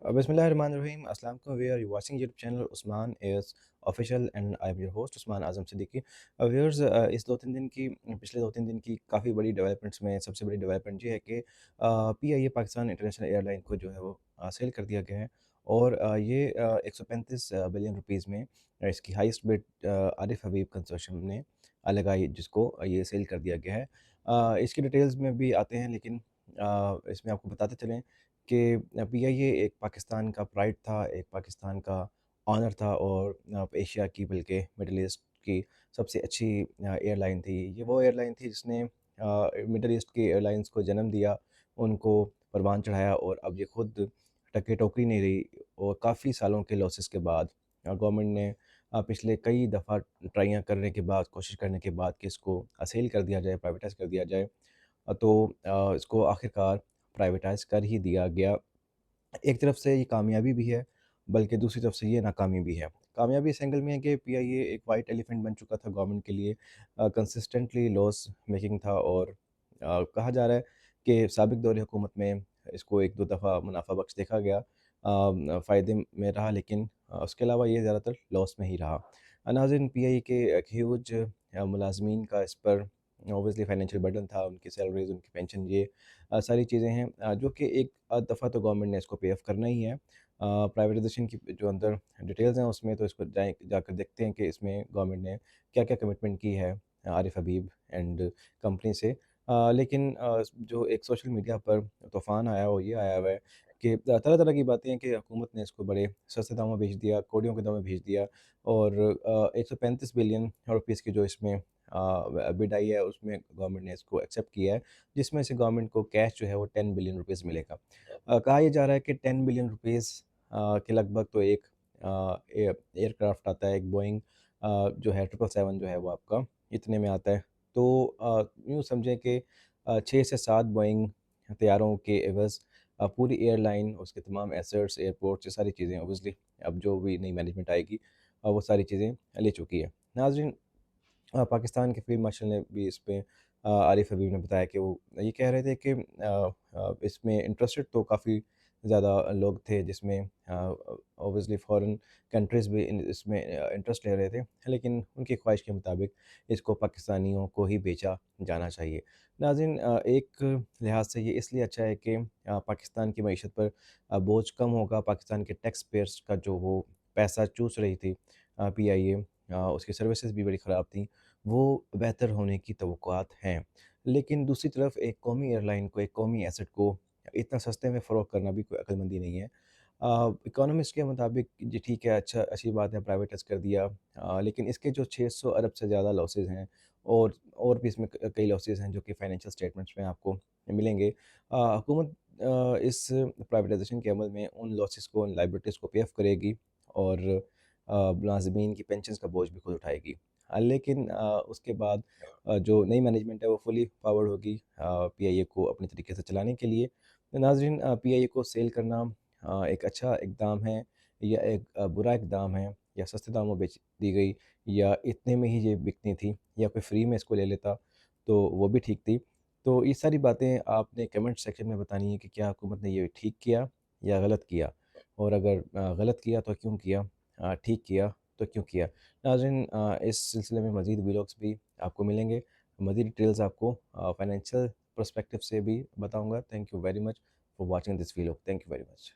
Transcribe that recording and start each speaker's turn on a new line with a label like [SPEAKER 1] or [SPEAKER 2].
[SPEAKER 1] Bismillahirrahmanirrahim. Assalamu alaikum. We are watching YouTube channel Usman is official and I am your host Usman Azam Siddiqui. Viewers, इस 2-3 दिन की पिछले 2-3 दिन की काफ़ी बड़ी डेवलपमेंट्स में सबसे बड़ी डेवलपमेंट ये है कि पीआईए पाकिस्तान इंटरनेशनल एयरलाइन को जो है वो सेल कर दिया गया है। और ये 135 बिलियन रुपीज़ में इसकी हाईएस्ट बिड आरिफ हबीब कंसोर्शियम ने लगाई, जिसको ये सेल कर दिया गया है। इसकी डिटेल्स में भी आते हैं, लेकिन इसमें आपको बताते चलें कि पीआईए एक पाकिस्तान का प्राइड था, एक पाकिस्तान का ऑनर था, और एशिया की बल्कि मिडल ईस्ट की सबसे अच्छी एयरलाइन थी। ये वो एयरलाइन थी जिसने मिडल ईस्ट की एयरलाइंस को जन्म दिया, उनको परवान चढ़ाया, और अब ये खुद टके टोकरी नहीं रही। और काफ़ी सालों के लॉसेस के बाद गवर्नमेंट ने पिछले कई दफ़ा ट्राइयाँ करने के बाद, कोशिश करने के बाद कि इसको सेल कर दिया जाए, प्राइवेटाइज़ कर दिया जाए, तो इसको आखिरकार प्राइवेटाइज़ कर ही दिया गया। एक तरफ से ये कामयाबी भी है, बल्कि दूसरी तरफ से ये नाकामी भी है। कामयाबी इस एंगल में है कि पीआईए एक वाइट एलिफेंट बन चुका था गवर्नमेंट के लिए, कंसिस्टेंटली लॉस मेकिंग था, और कहा जा रहा है कि साबिक दौर हुकूमत में इसको 1-2 दफ़ा मुनाफ़ा बख्श देखा गया, फ़ायदे में रहा, लेकिन उसके अलावा ये ज़्यादातर लॉस में ही रहा। नाज़रीन, पीआईए के एक ह्यूज मुलाज़मीन का इस पर ऑब्वियसली फाइनेंशियल बर्डन था, उनकी सैलरीज़, उनकी पेंशन, ये सारी चीज़ें हैं, जो कि एक दफ़ा तो गवर्नमेंट ने इसको पे ऑफ करना ही है। प्राइवेटाइजेशन की जो अंदर डिटेल्स हैं उसमें तो इसको जाकर देखते हैं कि इसमें गवर्नमेंट ने क्या-क्या कमिटमेंट की है आरिफ हबीब एंड कंपनी से। लेकिन जो एक सोशल मीडिया पर तूफ़ान आया, वो ये आया हुआ है कि तरह-तरह की बातें हैं कि हुकूमत ने इसको बड़े सस्ते दामों में बेच दिया, कौड़ियों के दामों में बेच दिया, और 135 बिलियन रुपीज़ की जो इसमें बिड आई है, उसमें गवर्नमेंट ने इसको एक्सेप्ट किया है, जिसमें से गवर्नमेंट को कैश जो है वो 10 बिलियन रुपीज़ मिलेगा। कहा ये जा रहा है कि 10 बिलियन रुपीज़ के लगभग तो एक एयरक्राफ्ट आता है, एक बोइंग जो है 777 जो है वो आपका इतने में आता है। तो यूँ समझें कि 6 से 7 बोइंग तैयारों के एवज़ पूरी एयरलाइन, उसके तमाम एसेट्स, एयरपोर्ट्स, ये सारी चीज़ें ऑब्वियसली अब जो भी नई मैनेजमेंट आएगी वो सारी चीज़ें ले चुकी है। नाज़रीन, पाकिस्तान के फील्ड मार्शल ने भी इस पे आरिफ हबीब ने बताया कि वो ये कह रहे थे कि इसमें इंटरेस्टेड तो काफ़ी ज़्यादा लोग थे, जिसमें ऑब्वियसली फ़ॉरेन कंट्रीज़ भी इसमें इंटरेस्ट ले रहे थे, लेकिन उनकी ख्वाहिश के मुताबिक इसको पाकिस्तानियों को ही बेचा जाना चाहिए। नाज़रीन, एक लिहाज से ये इसलिए अच्छा है कि पाकिस्तान की मईशत पर बोझ कम होगा। पाकिस्तान के टैक्स पेयर्स का जो वो पैसा चूस रही थी पीआईए, उसकी सर्विसेज भी बड़ी ख़राब थी, वो बेहतर होने की तवक्कुआत हैं। लेकिन दूसरी तरफ एक कौमी एयरलाइन को, एक कौमी एसेट को इतना सस्ते में फ़रोख्त करना भी कोई अक्लमंदी नहीं है। इकोनॉमिस्ट के मुताबिक जी ठीक है, अच्छा, अच्छी बात है, प्राइवेटाइज़ कर दिया, लेकिन इसके जो 600 अरब से ज़्यादा लॉसेस हैं, और भी इसमें कई लॉसेस हैं जो कि फाइनेंशियल स्टेटमेंट्स में आपको मिलेंगे। हुकूमत इस प्राइवेटाइजेशन के अमल में उन लॉसेस को, उन लायबिलिटीज़ को पे ऑफ करेगी, और मुलाज़मीन की पेंशन्स का बोझ भी खुद उठाएगी। लेकिन उसके बाद जो नई मैनेजमेंट है वो फुली पावर्ड होगी पीआईए को अपने तरीके से चलाने के लिए। तो नाज़रीन, पीआईए को सेल करना एक अच्छा इक़दाम है, या एक बुरा इक़दाम है, या सस्ते दामों बेच दी गई, या इतने में ही ये बिकनी थी, या कोई फ्री में इसको ले लेता तो वो भी ठीक थी। तो ये सारी बातें आपने कमेंट सेक्शन में बतानी है कि क्या हुकूमत ने ये ठीक किया या गलत किया, और अगर गलत किया तो क्यों किया, ठीक किया तो क्यों किया। नाज़रीन, इस सिलसिले में मज़ीद व्लॉग्स भी आपको मिलेंगे, मज़ीद डिटेल्स आपको फाइनेंशियल पर्सपेक्टिव से भी बताऊँगा। Thank you very much for watching this vlog. Thank you very much.